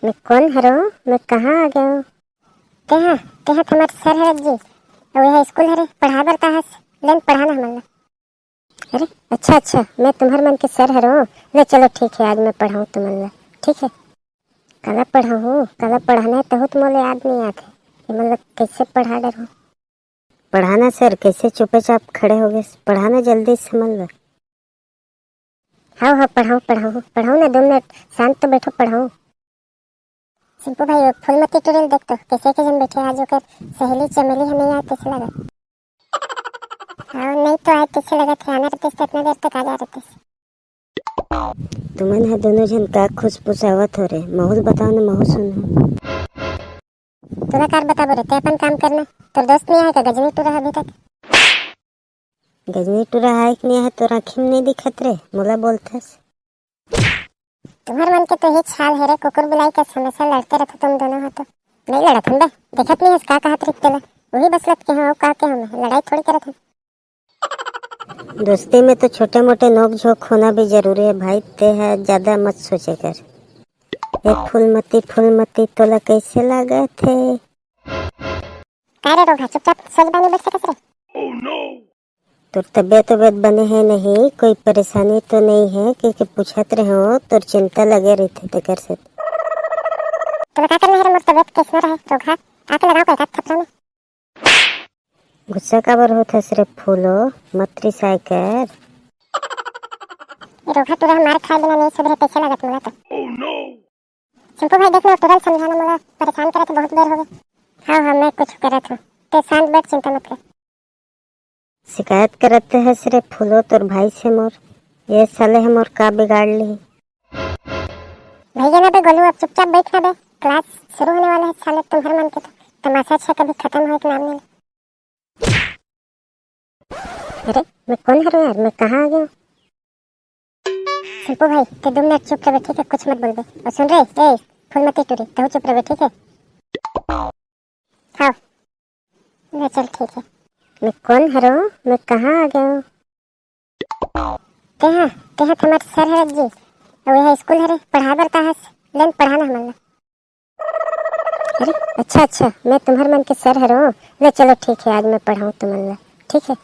मैं कौन हरो? मैं कहाँ आ गया हूँ? तेहा तेहा तुम्हारे सर है जी और यह स्कूल हरे पढ़ा बर ताहस लेन पढ़ाना हमला। अरे अच्छा अच्छा, मैं तुम्हारे मन के सर हरो। ले चलो ठीक है, आज मैं पढ़ाऊँ तुम्हारा। ठीक है, कल पढ़ाऊँ, कल पढ़ाना है तो तुम्हें याद नहीं आते कि मतलब कैसे पढ़ा डर हो। पढ़ाना सर, कैसे चुपचाप खड़े हो गए? पढ़ाना जल्दी समझ लो। हाँ हाँ, पढ़ाऊँ पढ़ाऊँ पढ़ाऊँ ना, 2 मिनट शांत तो बैठो, पढ़ाऊँ। सिंपू भाई फूलमती टूरियल देख तो कैसे के जन बैठे आज होकर सहेली चमेली है, नहीं आए कैसे लगा? हाँ नहीं तो आए कैसे लगा थे? आना रहते इतना देर तक आ जा रहते। तुमन है दोनों जन का खुशपुश आवत हो रहे, महूल बताओ ना, महूल सुनो। तोरा कार बता बोरे, ते अपन काम करना। तो दोस्त नहीं आया का गजनी टूरा अभी तक? गजनी टूरा है कि नहीं है तो आँखी में नहीं दिखत रे, मोला बोलथस। तुम्हारे मन के तो ही छाल है रे, कुकुर बुलाई का समस्या लड़ते रहते तुम दोनों। हो तो नहीं लड़त हम बे, देखत नहीं है का कहत रही तेला वही बस लत के हो का के हम लड़ाई थोड़ी करत है। दोस्ती में तो छोटे मोटे नोक झोंक होना भी जरूरी है भाई, ते है ज्यादा मत सोचे कर। एक फूलमती तोला कैसे लगा थे? अरे रोगा चुपचाप सोच बनी बैठ सकत रे। ओह नो, तो तबीयत बने है नहीं, कोई परेशानी तो नहीं है कि पूछत रहे हो? तो चिंता लगे रही थे तेकर से। तो क्या करना है मोर तबीयत कैसे रहे रोगा? आके लगाओ का थपड़ा में। गुस्सा काबर होता सिर्फ फूलो मत रिसाई कर। रोगा तुरा मार खाए बिना नहीं सुधरे कैसे लगत मोला तो? ओह नो, सिंपू भाई देखना तुरंत समझाना, मोला परेशान करे तो बहुत देर हो गई। हाँ हाँ मैं कुछ करत हूँ, ते शांत बैठ, चिंता मत कर। शिकायत करते है सिर्फ फूलो तोर भाई से मोर, ये साले है मोर का बिगाड़ ली। भैया ना बे गोलू, अब चुपचाप बैठना बे, क्लास शुरू होने वाला है। साले तुम्हारे मन के तो तमाशा अच्छा कभी खत्म हो के नाम नहीं। अरे मैं कौन हूँ यार, मैं कहाँ आ गया हूँ? सिंपू भाई ते 2 मिनट चुप रहे ठीक है, कुछ मत बोल बे। और सुन रहे ए फूलमती टूरी, तो चुप रहे ठीक है। हाँ ले चल ठीक है। मैं कौन हरो? मैं कहाँ आ गया हूँ? तेहा तेहा तुम्हारे सर है जी और यह स्कूल हरे पढ़ा बर ताहस लेन पढ़ाना हमला। अरे अच्छा अच्छा, मैं तुम्हारे मन के सर हरो। ले चलो ठीक है, आज मैं पढ़ाऊँ तुम्हारा। ठीक है,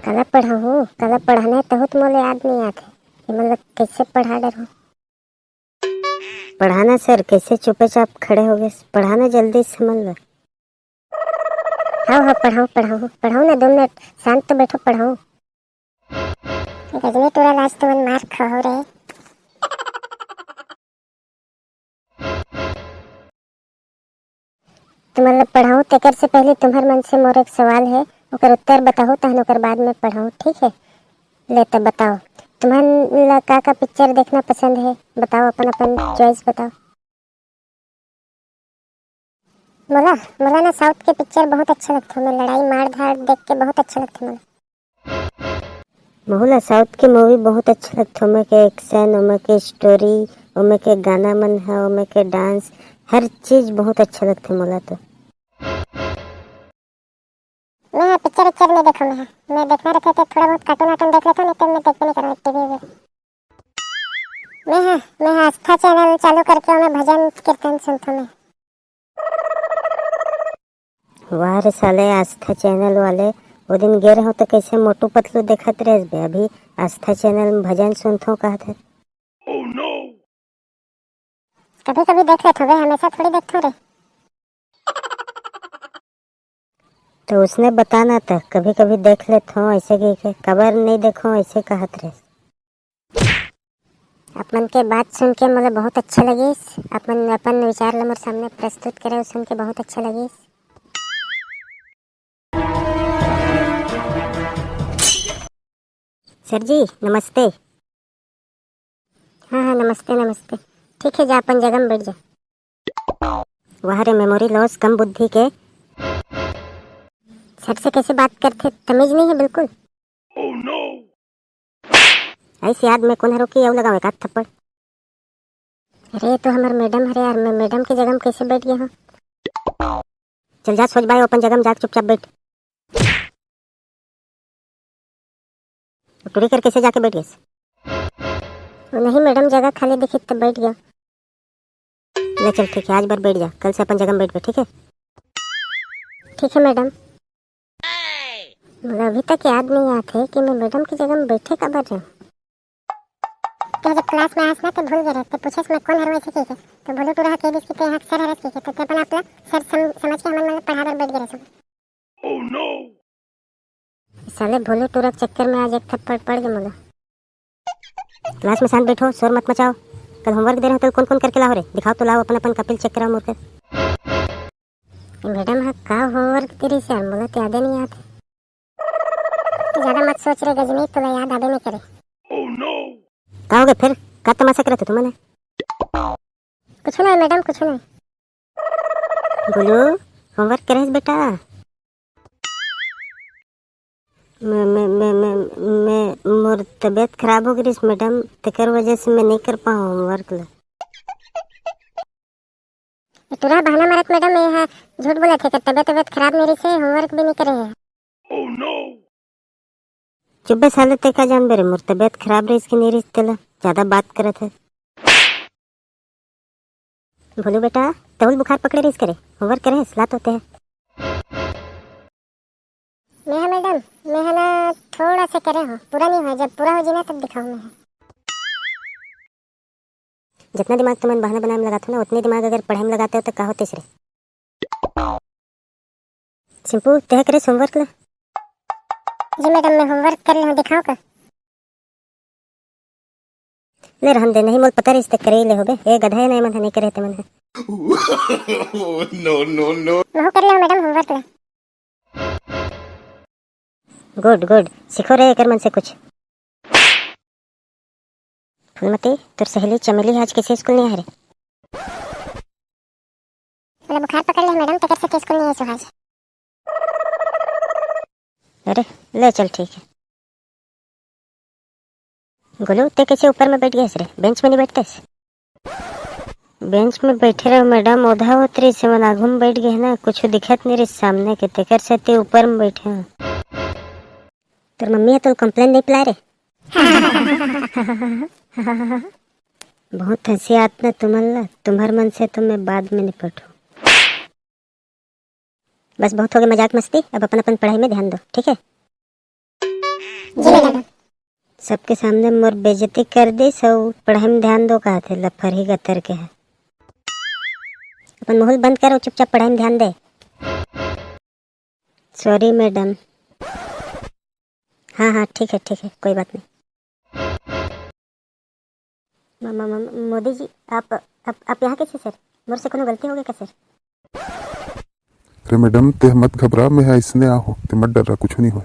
कल पढ़ाऊँ, कल पढ़ाना है तो तुम्हें याद नहीं आते कि मतलब कैसे पढ़ा डर हो। पढ़ाना सर, कैसे चुपचाप खड़े हो गए? पढ़ाना जल्दी समझ लो। हाँ हाँ, पढ़ाऊँ पढ़ाऊँ ना, 2 मिनट शांत तो बैठो, पढ़ाऊँ। गजनी टूरा लाज तुमन मार खाओ रे। तो मतलब पढ़ाऊँ तेकर से पहले तुम्हारे मन से मोर एक सवाल है, ओकर उत्तर बताओ तहन ओकर बाद में पढ़ाऊँ। ठीक है, ले तब बताओ तुम्हारा का पिक्चर देखना पसंद है? बताओ अपन अपन चॉइस बताओ। मोला मोला ना साउथ के पिक्चर बहुत अच्छा लगता है, मैं लड़ाई मार धाड़ देख के बहुत अच्छा लगता है मोला। मोला साउथ की मूवी बहुत अच्छा लगता है, ओमे के एक्शन, ओमे के स्टोरी, ओमे के गाना मन है, ओमे के डांस, हर चीज बहुत अच्छा लगता है मोला। तो मैं पिक्चर उच्चर नहीं देखा, मैं देखना रहता तो थोड़ा बहुत कार्टून वार्टून देख लेता, नहीं तो मैं देखते नहीं करूँ टीवी में। मैं आस्था चैनल चालू करके मैं भजन कीर्तन सुनता हूँ। वाह रे साले आस्था चैनल वाले, वो दिन गे रहो तो कैसे मोटू पतलू देखत रहे बे, अभी आस्था चैनल में भजन सुनते हो कहते। oh, no. कभी कभी देख लेते हो, हमेशा थोड़ी देखते हो रे। तो उसने बताना था कभी कभी देख लेते हो, ऐसे कि कबर नहीं देखो ऐसे कहत रहे। अपन के बात सुन के मुझे बहुत अच्छा लगे, अपन अपन विचार हमारे सामने प्रस्तुत करे, सुन के बहुत अच्छा लगे। सर जी नमस्ते। हाँ हाँ नमस्ते नमस्ते, ठीक है जा अपन जगह में बैठ जा। वह रे मेमोरी लॉस कम बुद्धि के सर से कैसे बात करते, तमीज नहीं है बिल्कुल। oh, no. ऐसे याद में कौन हरो की लगाओ एक थप्पड़। अरे तो हमारे मैडम हरे यार, मैं मैडम की जगह में कैसे बैठ गया हूँ? चल जा सोच भाई, अपन जगह में जा चुपचाप बैठ। टूरी कर कैसे जाके बैठ गए? नहीं मैडम जगह खाली दिखी तो बैठ गया। ले चल ठीक है, आज बार बैठ जा, कल से अपन जगह में बैठ गए, ठीक है? ठीक है मैडम। मुझे अभी तक याद नहीं आते कि मैं मैडम की जगह में बैठे कब रहे। क्या जब क्लास में आस ना तो भूल गए रहते, पूछे मैं कौन हरवा सके तो बोलो तो रहा के बिस के यहाँ सर हरस के तो अपन आपला सर समझ के हमारे पढ़ा कर बैठ गए सब। ओह नो साले भोले टूरा चक्कर में आज एक थप्पड़ पड़ गया मुझे। क्लास में शांत बैठो, शोर मत मचाओ। कल होमवर्क दे रहे हो तो कौन कौन करके लाओ रे, दिखाओ तो लाओ अपन अपन कपिल चेक कराओ मुझे। मैडम हाँ का होमवर्क तेरी से मुझे तो याद नहीं आते। ज्यादा मत सोच रहे गजनी, तो याद आबे नहीं करे। ओह नो का हो गया फिर, का तमाशा करे थे तुमने? कुछ नहीं मैडम, कुछ नहीं। बोलो होमवर्क करे बेटा। मैं मोर तबीयत खराब हो गई मैडम, तेकर वजह से मैं नहीं कर पाऊँ होमवर्क। तुरा बहाना मारत मैडम, ये है झूठ बोला थे कि तबीयत खराब मेरी से होमवर्क भी नहीं करे है। ओह नो चुप साले, ते का जान बेरे मोर तबीयत खराब रही इसकी नहीं रही तेला ज्यादा बात करे थे। बोलो बेटा तहुल बुखार पकड़े रही करे, होमवर्क करे सलात होते हैं। मैं है मैडम, मैं है ना थोड़ा सा करे हो, पूरा नहीं हुआ, जब पूरा हो जाए तब दिखाऊँ मैं। जितना दिमाग तुम बहाना बनाने में लगाते हो ना, उतनी दिमाग अगर पढ़ाई में लगाते हो तो क्या होते सर। सिंपू तय करे होमवर्क ला। जी मैडम मैं होमवर्क कर रही हूँ, दिखाओ का। ले रहन दे, नहीं मोल पता रही इसते करे ले होबे, ए गधा है नहीं मन नहीं करे ते मन है। नो नो नो वो कर ले मैडम होमवर्क ला। गुड गुड, सीखो रे कर मन से कुछ। फूलमती तुर सहेली चमेली आज किसी स्कूल नहीं आ रही? बोला बुखार पकड़ ले मैडम, टिकट से स्कूल नहीं है सुहाज। अरे ले चल ठीक है। गोलू ते कैसे ऊपर में बैठ गए रे, बेंच में नहीं बैठते? बेंच में बैठे रहो मैडम, ओधा उतरी से मन आगू में बैठ गए ना, कुछ दिखत नहीं रही सामने के, तेकर से ते ऊपर में बैठे हैं। तेरी मम्मी है तो कंप्लेन नहीं पिला रहे। बहुत हंसी आत ना तुम्हार मन से तो मैं बाद में निपटूं। बस बहुत हो गया मजाक मस्ती, अब अपन अपन पढ़ाई में ध्यान दो, ठीक है? जी मैडम। सबके सामने मोर बेइज्जती कर दी, सब पढ़ाई में ध्यान दो कहा थे, लफर ही गतर के है। अपन माहौल बंद करो, चुपचाप पढ़ाई में ध्यान दे। Sorry madam. हाँ हाँ ठीक है कोई बात नहीं। मोदी जी आप यहाँ कैसे सर, मोर से कोनो गलती हो गई क्या सर? अरे मैडम ते मत घबरा, मैं इसने आओ ते मत डर, कुछ नहीं हुआ।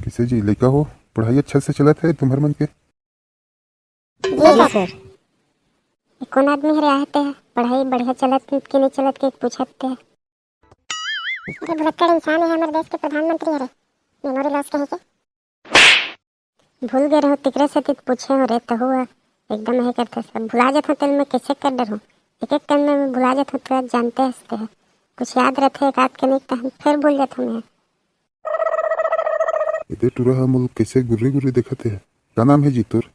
किसे जी लेका हो, पढ़ाई अच्छा से चला था तुम्हारे मन के? जी सर। कौन आदमी हरे आते हैं, पढ़ाई बढ़िया चलत कि नहीं चलत के पूछते हैं। अरे भुलक्कड़ इंसान है, हमारे देश के प्रधानमंत्री हरे, मेमोरी लॉस कहे के भूल गए रहो, तिकरे से तिक पूछे हो रे तो हुआ एकदम है करते सब भुला जाता तेल में कैसे कर डर हूँ, एक एक करने में भुला जाता तो जानते हंसते हैं, कुछ याद रहते एक आध के नहीं तो फिर भूल जाता मैं। इधर टूरा हम कैसे गुर्री गुर्री दिखाते हैं, क्या नाम है जी तुर?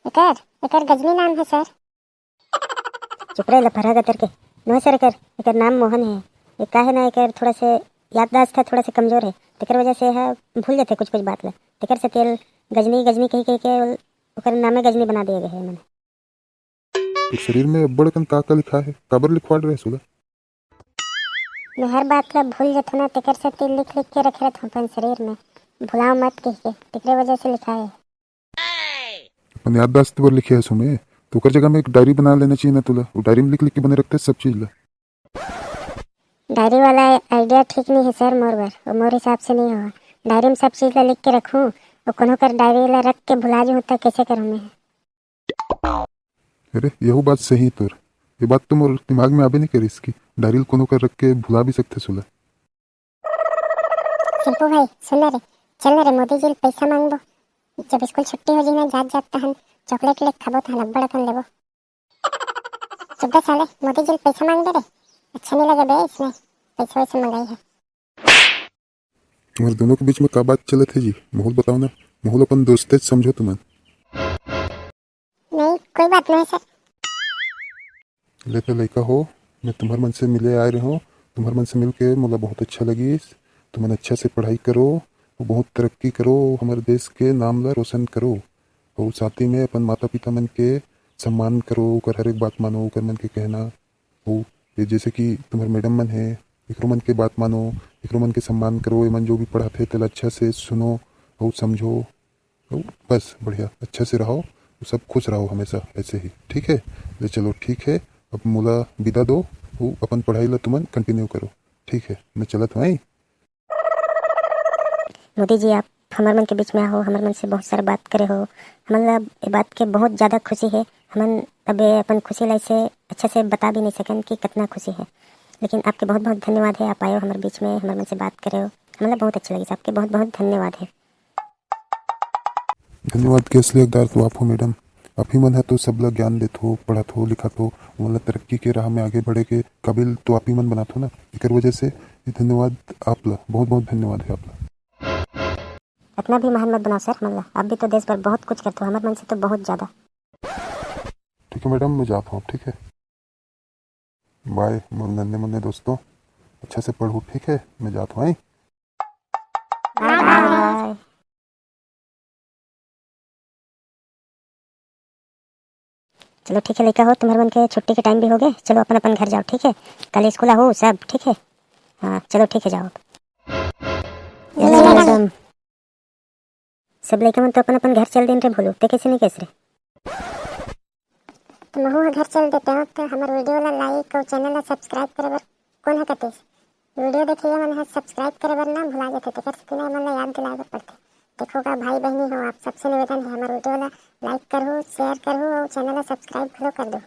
एकर गजनी नाम है सर। चुप रहे लफरा गतर के, नो सर एकर नाम मोहन है। ये का है ना, एकर थोड़ा से याददाश्त है थोड़ा से कमजोर है, तेकर वजह से है भूल जाते कुछ बात ला, तेकर से तेल गजनी कही के ओकर नामे गजनी बना दिए गए है मैंने। तो शरीर में बड़कन का लिखा है, काबर लिखवा रहे सुला? मैं हर बात ला भूल जाता ना, तेकर से तेल लिख के रख रहे थे अपन शरीर में, भुलाओ मत कह के, तेकरे वजह से लिखा है। अपन याददाश्त पर लिखे है सुमे, तो कर जगह में एक डायरी बना लेना चाहिए ना तुला, वो डायरी में लिख के बने रखते सब चीज ला। डायरी वाला आइडिया ठीक नहीं है सर, मोर हिसाब से नहीं हुआ। डायरी में सब चीज ला लिख के रखूं और कोनो कर डायरी ला रख के भुला जाऊं तो कैसे करूं मैं? अरे यही बात सही तोर, ये बात तो मोर दिमाग में आबे नहीं करी इसकी, डायरी कोनो कर रख के भुला भी सकते सुला। सिंपू भाई सुन रे, चल रे मोदी जी पैसा मांगबो, जब स्कूल छुट्टी हो जाए ना जाता हन चॉकलेट ले खाबो तो अब्बड़ अकन लेबो। चुप साले, मोदी जी पैसा मांग दे रे, अच्छा नहीं लगे बे इसमें पैसा वैसे मंगाई है। तुम्हारे दोनों के बीच में क्या बात चलत है जी, माहौल बताओ ना, माहौल अपन दोस्ते समझो तुम। नहीं कोई बात नहीं सर। लेते लड़का हो, मैं तुम्हारे मन से मिले आ रहे हूँ। तुम्हारे मन से मिल के मुझे बहुत अच्छा लगी। तुम अच्छा से पढ़ाई करो, बहुत तरक्की करो, हमारे देश के नाम ला रोशन करो, और साथ ही में अपन माता पिता मन के सम्मान करो, ओकर हर एक बात मानो, ओकर मन के कहना हो। ये जैसे कि तुम्हारे मैडम मन है, एकरो मन के बात मानो, एकरो मन के सम्मान करो, ये मन जो भी पढ़ाते तेल अच्छा से सुनो और समझो। तो बस बढ़िया, अच्छा से रहो, सब खुश रहो हमेशा ऐसे ही, ठीक है। ले चलो ठीक है, अब मुला विदा दो, वो अपन पढ़ाई ला तुमन कंटिन्यू करो, ठीक है। मैं चलत हूँ। मोदी जी, आप हमारे मन के बीच में आओ, हमारे मन से बहुत सारा बात करे हो। मतलब ये बात के बहुत ज़्यादा खुशी है। हमन अब अपन खुशी लाई से अच्छे से बता भी नहीं सकन कि कितना खुशी है। लेकिन आपके बहुत बहुत धन्यवाद है, आप आए हो हमारे बीच में, हमारे मन से बात करे हो, मतलब बहुत अच्छा लगी। आपके बहुत बहुत धन्यवाद है। धन्यवाद के असली हकदार तो आप हो मैडम। आप ही मन है तो सब लोग ज्ञान देते हो, पढ़ाते हो, लिखाते हो, मतलब तरक्की के राह में आगे बढ़े के काबिल तो आप ही मन बनाते हो ना। एक वजह से ये धन्यवाद आप ला, बहुत बहुत धन्यवाद है आप ला। इतना भी महान मत बनाओ सर, मतलब आप भी तो देश पर बहुत कुछ करते हो, हमारे मन से तो बहुत ज़्यादा। ठीक है मैडम, मैं जाता हूँ, ठीक है। बाय नन्हे मुन्ने दोस्तों, अच्छा से पढ़ो, ठीक है। मैं जाता हूँ। Bye bye. चलो ठीक है लड़का हो, तुम्हारे मन के छुट्टी के टाइम भी हो गए, चलो अपन अपन घर जाओ, ठीक है। कल स्कूल आओ सब, ठीक है। हाँ चलो ठीक है, जाओ। मैडम सब लड़का मन तो अपन अपन घर चल दें रे, भूलो ते कैसे नहीं कैसे रे। तुम हो घर चल देते हो तो हमारे वीडियो ला लाइक और चैनल ला सब्सक्राइब करे बर कौन है कतीस। वीडियो देखिए मन है सब्सक्राइब करे बर ना भुला जाते थे, कर सकते मन ला याद दिलाए बर पड़ते। देखो का भाई बहनी हो आप, सबसे निवेदन है हमारे वीडियो ला लाइक करो, शेयर करो और चैनल ला सब्सक्राइब कर दो।